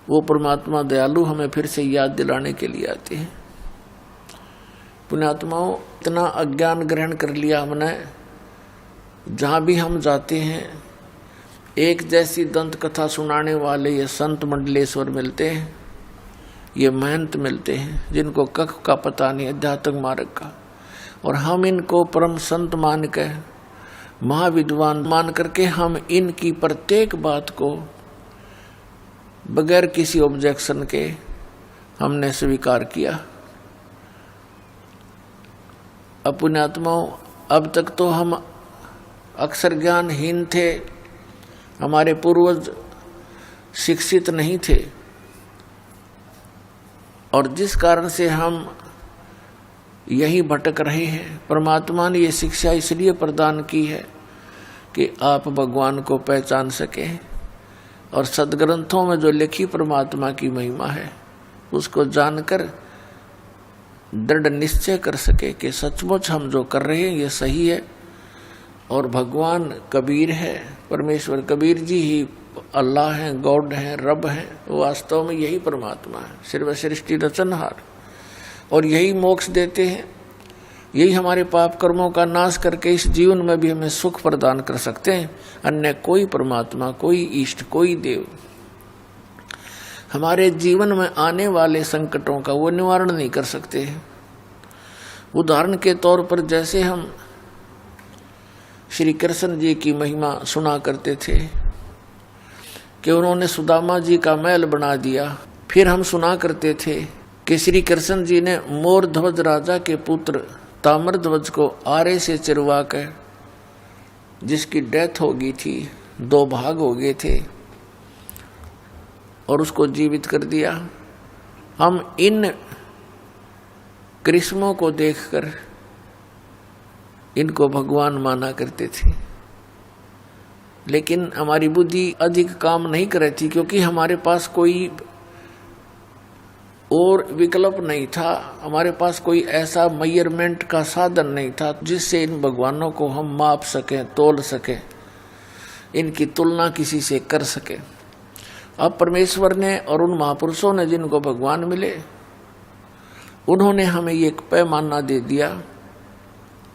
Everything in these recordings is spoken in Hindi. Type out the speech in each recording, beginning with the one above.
वो परमात्मा दयालु हमें फिर से याद दिलाने के लिए आते हैं। पुण्यात्माओं, इतना अज्ञान ग्रहण कर लिया हमने, जहाँ भी हम जाते हैं एक जैसी दंत कथा सुनाने वाले ये संत मंडलेश्वर मिलते हैं, ये महंत मिलते हैं जिनको कख का पता नहीं, अध्यात्म मार्ग का, और हम इनको परम संत मान के, महाविद्वान मान करके हम इनकी प्रत्येक बात को बगैर किसी ऑब्जेक्शन के हमने स्वीकार किया। अब पुण्यात्माओं, अब तक तो हम अक्षर ज्ञानहीन थे, हमारे पूर्वज शिक्षित नहीं थे, और जिस कारण से हम यही भटक रहे हैं। परमात्मा ने ये शिक्षा इसलिए प्रदान की है कि आप भगवान को पहचान सकें और सदग्रंथों में जो लिखी परमात्मा की महिमा है उसको जानकर दृढ़ निश्चय कर सके कि सचमुच हम जो कर रहे हैं ये सही है, और भगवान कबीर है, परमेश्वर कबीर जी ही अल्लाह हैं, गॉड हैं, रब हैं, वास्तव में यही परमात्मा है, सर्व सृष्टि रचनहार, और यही मोक्ष देते हैं, यही हमारे पाप कर्मों का नाश करके इस जीवन में भी हमें सुख प्रदान कर सकते हैं। अन्य कोई परमात्मा, कोई इष्ट, कोई देव हमारे जीवन में आने वाले संकटों का वो निवारण नहीं कर सकते हैं। उदाहरण के तौर पर जैसे हम श्री कृष्ण जी की महिमा सुना करते थे कि उन्होंने सुदामा जी का महल बना दिया, फिर हम सुना करते थे कि श्री कृष्ण जी ने मोर ध्वज राजा के पुत्र ताम्र ध्वज को आरे से चिरवा कर, जिसकी डेथ हो गई थी, 2 भाग हो गए थे, और उसको जीवित कर दिया। हम इन कृष्णों को देखकर इनको भगवान माना करते थे, लेकिन हमारी बुद्धि अधिक काम नहीं कर रही थी, क्योंकि हमारे पास कोई और विकल्प नहीं था, हमारे पास कोई ऐसा मेजरमेंट का साधन नहीं था जिससे इन भगवानों को हम माप सकें, तोल सकें, इनकी तुलना किसी से कर सकें। अब परमेश्वर ने और उन महापुरुषों ने जिनको भगवान मिले, उन्होंने हमें ये एक पैमाना दे दिया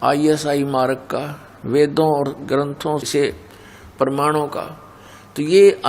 ISI मार्ग का, वेदों और ग्रंथों से प्रमाणों का। तो ये